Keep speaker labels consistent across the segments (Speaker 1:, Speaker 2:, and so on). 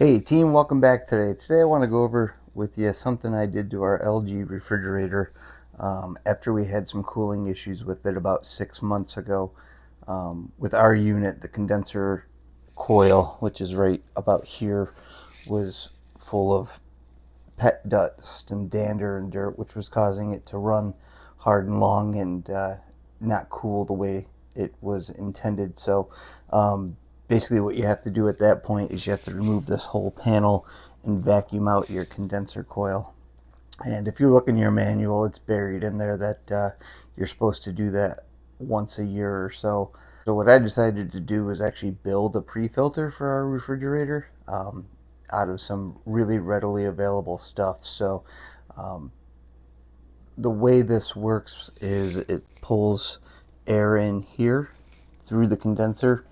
Speaker 1: Hey team, welcome back today. Today I want to go over with you something I did to our LG refrigerator after we had some cooling issues with it about 6 months ago. With our unit, the condenser coil, which is right about here, was full of pet dust and dander and dirt, which was causing it to run hard and long and not cool the way it was intended. So basically what you have to do at that point is you have to remove this whole panel and vacuum out your condenser coil. And if you look in your manual, it's buried in there that you're supposed to do that once a year or so. So what I decided to do was actually build a pre-filter for our refrigerator out of some really readily available stuff. So um, the way this works is it pulls air in here through the condenser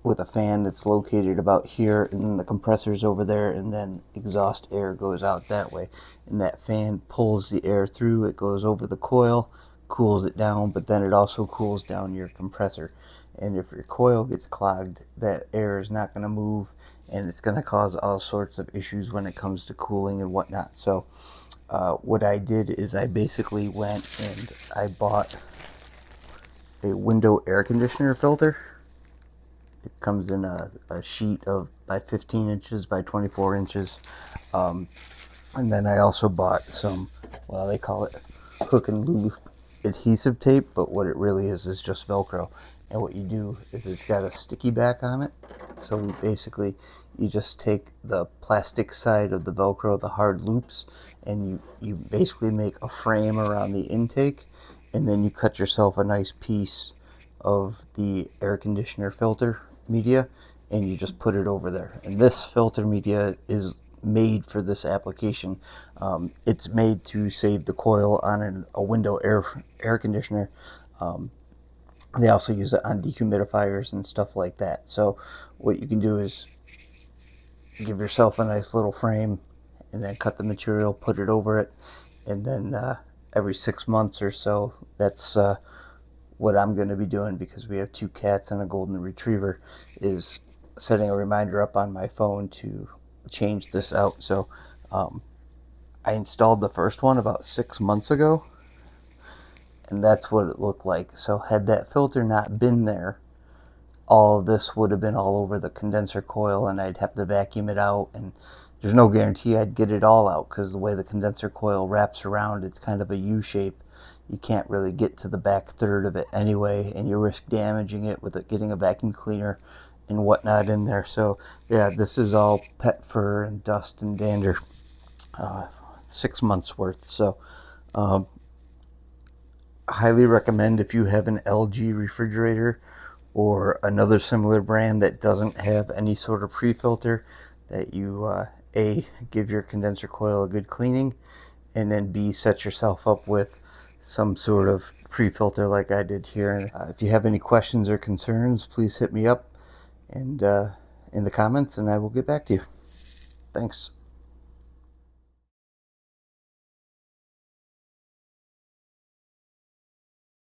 Speaker 1: with a fan that's located about here, and then the compressor's over there, and then exhaust air goes out that way. And that fan pulls the air through, it goes over the coil, cools it down, but then it also cools down your compressor. And if your coil gets clogged, that air is not going to move, and it's going to cause all sorts of issues when it comes to cooling and whatnot. So what I did is I basically went and I bought a window air conditioner filter. It comes in a sheet of by 15 inches by 24 inches. And then I also bought some, well, they call it hook and loop adhesive tape, but what it really is just Velcro. And what you do is it's got a sticky back on it. So basically you just take the plastic side of the Velcro, the hard loops, and you basically make a frame around the intake, and then you cut yourself a nice piece of the air conditioner filter media, and you just put it over there. And this filter media is made for this application. It's made to save the coil on a window air conditioner. They also use it on dehumidifiers and stuff like that. So what you can do is give yourself a nice little frame and then cut the material, put it over it, and then every 6 months or so, that's what I'm going to be doing, because we have 2 cats and a golden retriever, is setting a reminder up on my phone to change this out. So I installed the first one about 6 months ago, and that's what it looked like. So had that filter not been there, all of this would have been all over the condenser coil, and I'd have to vacuum it out, and there's no guarantee I'd get it all out, because the way the condenser coil wraps around, it's kind of a U shape. You can't really get to the back third of it anyway, and you risk damaging it with it getting a vacuum cleaner and whatnot in there. So yeah, this is all pet fur and dust and dander, 6 months worth. So highly recommend, if you have an LG refrigerator or another similar brand that doesn't have any sort of pre-filter, that you A, give your condenser coil a good cleaning, and then B, set yourself up with some sort of pre-filter like I did here. If you have any questions or concerns, please hit me up and in the comments, and I will get back to you. Thanks.